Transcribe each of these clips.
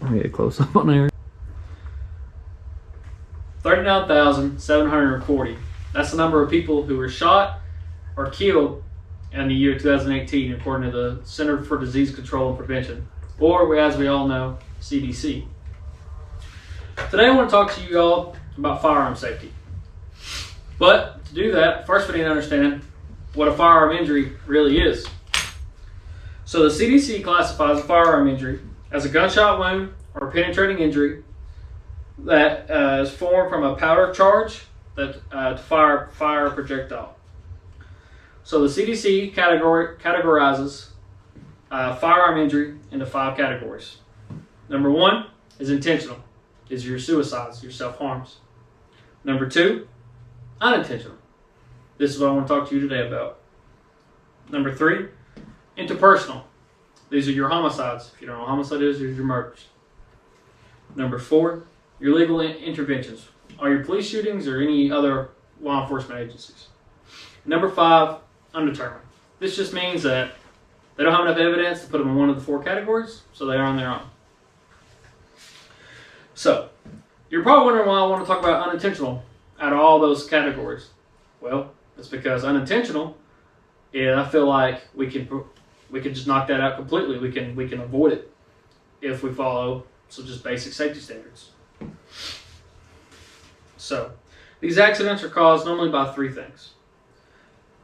Let me get close up on there. 39,740. That's the number of people who were shot or killed in the year 2018, according to the Center for Disease Control and Prevention, or as we all know, CDC. Today I want to talk to you all about firearm safety. But to do that, first we need to understand what a firearm injury really is. So the CDC classifies a firearm injury as a gunshot wound or penetrating injury that is formed from a powder charge that to fire a projectile. So the CDC categorizes firearm injury into 5 categories. Number 1 is intentional. These are your suicides, your self-harms. Number 2, unintentional. This is what I want to talk to you today about. Number 3, interpersonal. These are your homicides. If you don't know what homicide is, these are your murders. Number 4, your legal interventions. Are your police shootings or any other law enforcement agencies. Number 5, undetermined. This just means that they don't have enough evidence to put them in one of the 4 categories, so they are on their own. So, you're probably wondering why I want to talk about unintentional out of all those categories. Well, it's because unintentional, I feel like we can just knock that out completely. We can avoid it if we follow just basic safety standards. So, these accidents are caused normally by 3 things: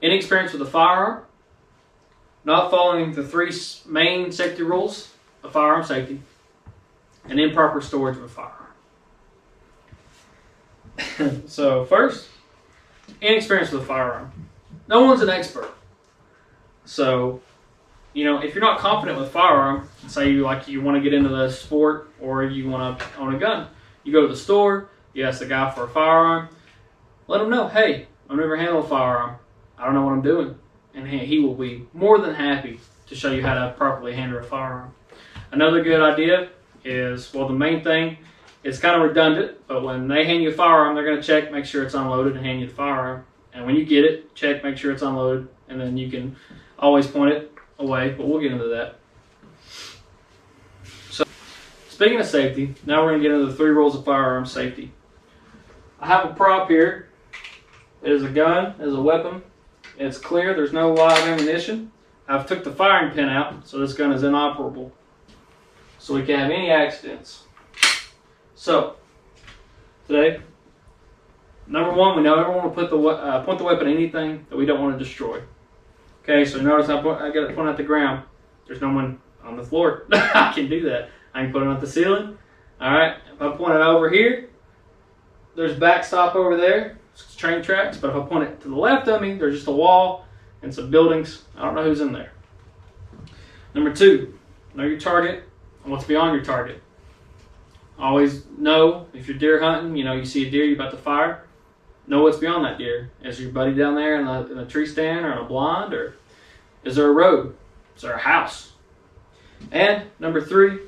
inexperience with a firearm, not following the 3 main safety rules of firearm safety, and improper storage of a firearm. So first, inexperience with a firearm. No one's an expert. So, if you're not confident with a firearm, say you want to get into the sport or you want to own a gun, you go to the store, you ask the guy for a firearm, let him know, hey, I've never handled a firearm. I don't know what I'm doing. And he will be more than happy to show you how to properly handle a firearm. Another good idea is, the main thing, it's kind of redundant, but when they hand you a firearm, they're going to check, make sure it's unloaded, and hand you the firearm. And when you get it, check, make sure it's unloaded, and then you can always point it away, but we'll get into that. So, speaking of safety, now we're going to get into the 3 rules of firearm safety. I have a prop here. It is a gun, it is a weapon. It's clear, there's no live ammunition. I've took the firing pin out, so this gun is inoperable. So we can't have any accidents. So, today, number 1, we never want to point the weapon at anything that we don't want to destroy. Okay, so notice I got it pointed at the ground. There's no one on the floor. I can do that. I can put it at the ceiling. Alright, if I point it over here, there's backstop over there. It's train tracks, but if I point it to the left of me, there's just a wall and some buildings. I don't know who's in there. Number 2, know your target and what's beyond your target. Always know if you're deer hunting, you see a deer you're about to fire, know what's beyond that deer. Is your buddy down there in a tree stand or in a blind, or is there a road? Is there a house? And number 3,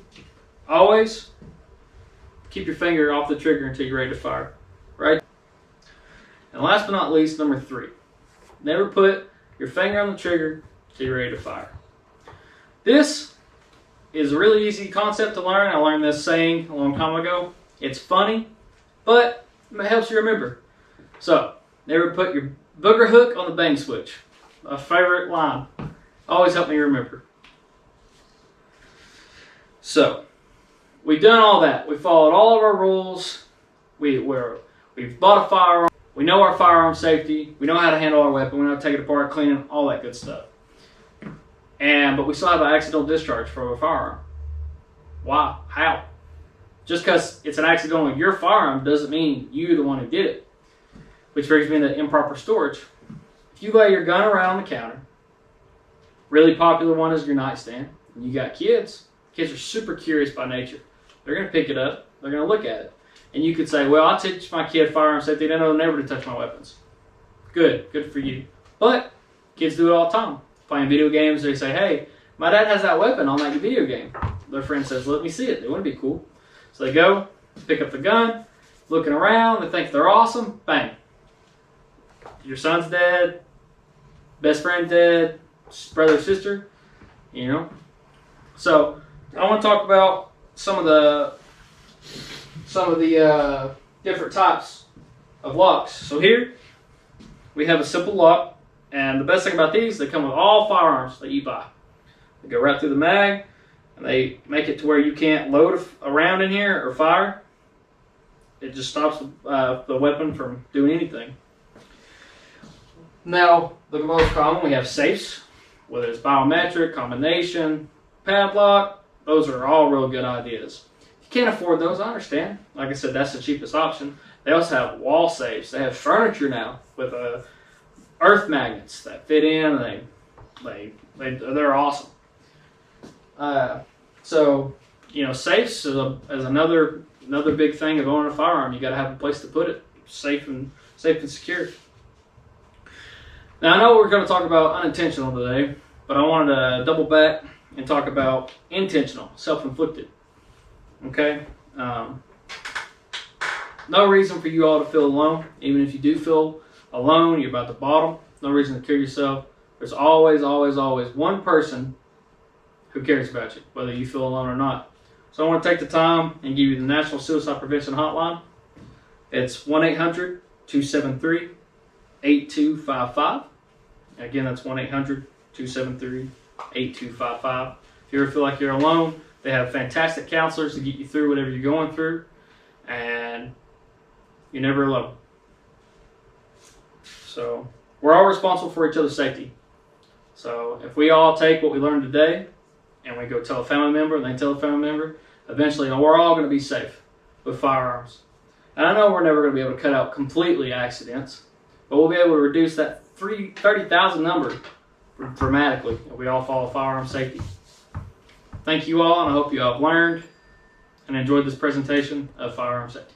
always keep your finger off the trigger until you're ready to fire. Right? And last but not least, number 3, never put your finger on the trigger until you're ready to fire. This is a really easy concept to learn. I learned this saying a long time ago. It's funny, but it helps you remember. So, never put your booger hook on the bang switch. A favorite line. Always help me remember. So, we've done all that. We followed all of our rules. We've bought a firearm. We know our firearm safety. We know how to handle our weapon. We know how to take it apart, clean it, all that good stuff. But we still have an accidental discharge for a firearm. Why? How? Just because it's an accidental with your firearm doesn't mean you're the one who did it. Which brings me to improper storage. If you lay your gun around on the counter, really popular one is your nightstand, and you got kids. Kids are super curious by nature. They're going to pick it up. They're going to look at it. And you could say, well, I teach my kid firearm safety. They know never to touch my weapons. Good. Good for you. But kids do it all the time. Playing video games, they say, hey, my dad has that weapon on that video game. Their friend says, let me see it. They want to be cool. So they go, pick up the gun, looking around. They think they're awesome. Bang. Your son's dead. Best friend dead. Brother, sister. So I want to talk about some of the different types of locks. So here we have a simple lock, and the best thing about these, they come with all firearms that you buy. They go right through the mag, and they make it to where you can't load a round in here or fire. It just stops the weapon from doing anything. Now, the most common, we have safes, whether it's biometric, combination, padlock. Those are all real good ideas. If you can't afford those, I understand. Like I said, that's the cheapest option. They also have wall safes. They have furniture now with earth magnets that fit in. And they're awesome. So, you know, safes is another big thing of owning a firearm. You got to have a place to put it, safe and secure. Now, I know we're going to talk about unintentional today, but I wanted to double back and talk about intentional, self-inflicted. Okay? No reason for you all to feel alone. Even if you do feel alone, you're about the bottom. No reason to kill yourself. There's always, always, always one person who cares about you, whether you feel alone or not. So I want to take the time and give you the National Suicide Prevention Hotline. It's 1-800-273-8255. Again, that's 1-800-273-8255. If you ever feel like you're alone, they have fantastic counselors to get you through whatever you're going through, and you're never alone. So we're all responsible for each other's safety. So if we all take what we learned today and we go tell a family member and they tell a family member, eventually we're all going to be safe with firearms. And I know we're never going to be able to cut out completely accidents, but we'll be able to reduce that 30,000 number dramatically if we all follow firearm safety. Thank you all, and I hope you all have learned and enjoyed this presentation of firearm safety.